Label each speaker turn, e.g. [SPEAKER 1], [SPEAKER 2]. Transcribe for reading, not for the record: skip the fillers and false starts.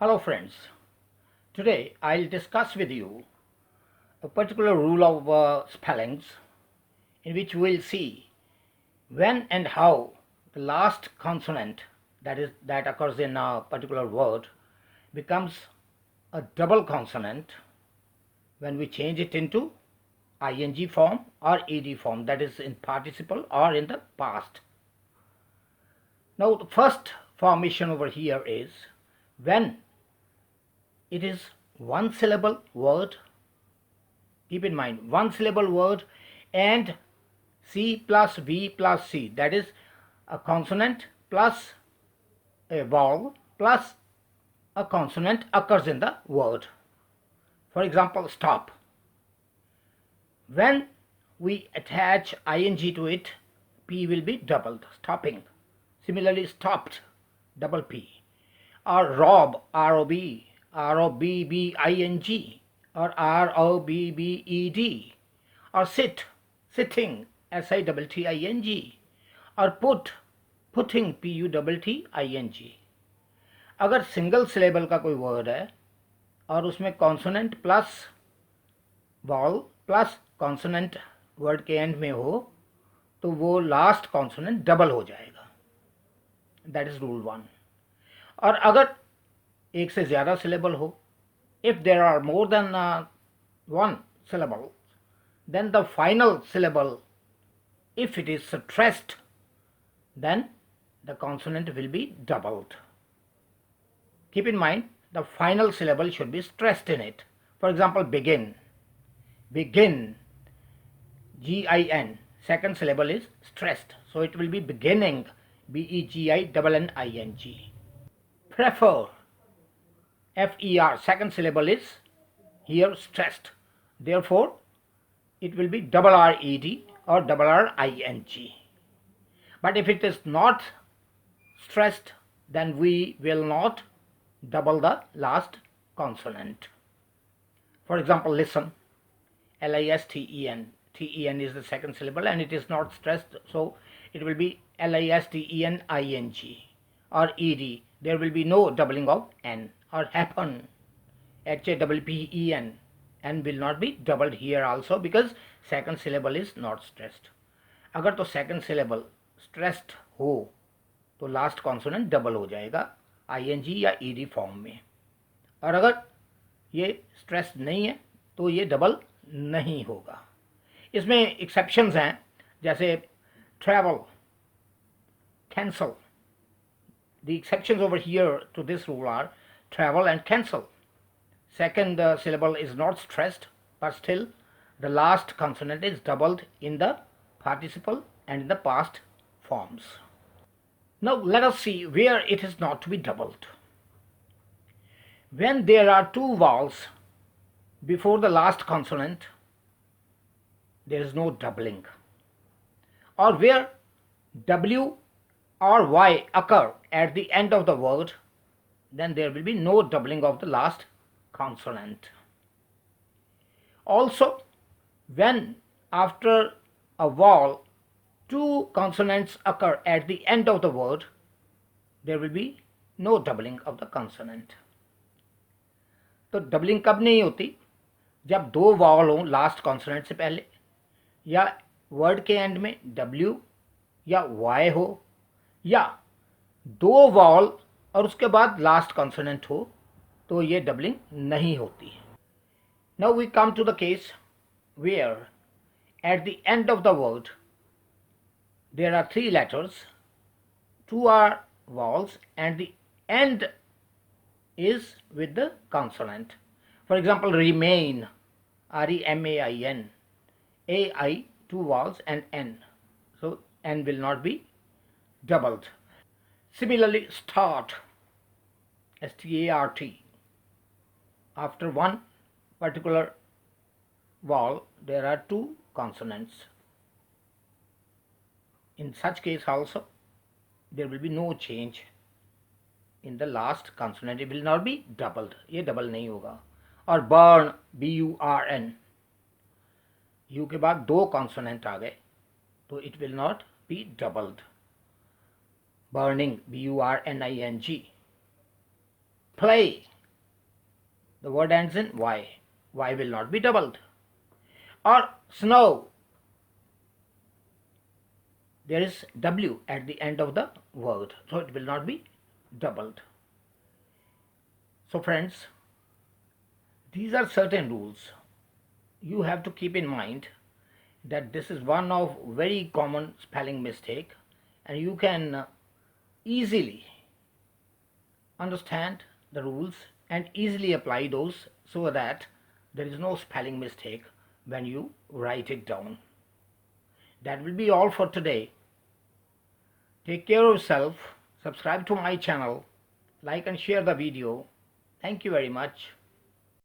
[SPEAKER 1] Hello friends, today I'll discuss with you a particular rule of spellings in which we'll see when and how the last consonant that occurs in a particular word becomes a double consonant when we change it into ing form or ed form, that is in participle or in the past. Now the first formation over here is when it is one syllable word. Keep in mind, one syllable word and C plus V plus C, that is a consonant plus a vowel plus a consonant occurs in the word. For example, stop. When we attach ing to it, P will be doubled, stopping. Similarly, stopped, double P. Or rob, R-O-B, R-O-B-B-I-N-G, or R-O-B-B-E-D, or sit, sitting, S-I-T-T-I-N-G, or put, putting, P-U-T-T-I-N-G. अगर single syllable का कोई word है और उसमें consonant plus wall plus consonant word के and में हो तो वो लास्ट कॉन्सोनेंट डबल हो जाएगा. That is rule 1. और अगर एक से ज़्यादा सिलेबल हो, if there are more than one syllable, then the final syllable, if it is stressed, then the consonant will be doubled. Keep in mind, the final syllable should be stressed in it. For example, begin, begin, G-I-N, second syllable is stressed, so it will be beginning, B-E-G-I-N-N-I-N-G. Prefer, F-E-R, second syllable is here stressed, therefore it will be double R-E-D or double R-I-N-G. But if it is not stressed, then we will not double the last consonant. For example, listen, L-I-S-T-E-N, T-E-N is the second syllable and it is not stressed, so it will be L-I-S-T-E-N-I-N-G or E-D. There will be no doubling of N. Or happen, H-A-P-P-E-N, N will not be doubled here also because second syllable is not stressed. अगर तो second syllable stressed हो तो last consonant double हो जाएगा ing या ed form में, और अगर ये stressed नहीं है तो ये double नहीं होगा. इसमें exceptions हैं, जैसे travel, cancel. The exceptions over here to this rule are travel and cancel. Second syllable is not stressed, but still the last consonant is doubled in the participle and in the past forms. Now let us see where it is not to be doubled. When there are two vowels before the last consonant, there is no doubling. Or where W or Y occur at the end of the word, then there will be no doubling of the last consonant. Also, when after a vowel two consonants occur at the end of the word, there will be no doubling of the consonant. तो doubling कब नहीं होती? जब दो vowel हों last consonant से पहले, या वर्ड के एंड में W या Y हो, या दो वावल और उसके बाद लास्ट कॉन्सोनेंट हो, तो ये डबलिंग नहीं होती. Now we come to the case where at the end of the word there are 3 letters, 2 are vowels and the end is with the consonant. For example, remain, R-E-M-A-I-N, A-I, 2 vowels and N, so N will not be doubled. Similarly, start, S-T-A-R-T, after one particular vowel there are 2 consonants. In such case also there will be no change in the last consonant, it will not be doubled, ये double नहीं होगा. और burn, B-U-R-N, U के बाद 2 consonant आ गए तो it will not be doubled. Burning, B-U-R-N-I-N-G. Play, the word ends in Y. Y will not be doubled. Or snow, there is W at the end of the word, so it will not be doubled. So friends, these are certain rules you have to keep in mind, that this is one of very common spelling mistake, and you can easily understand the rules and easily apply those, so that there is no spelling mistake when you write it down. That will be all for today. Take care of yourself, subscribe to my channel, like and share the video. Thank you very much.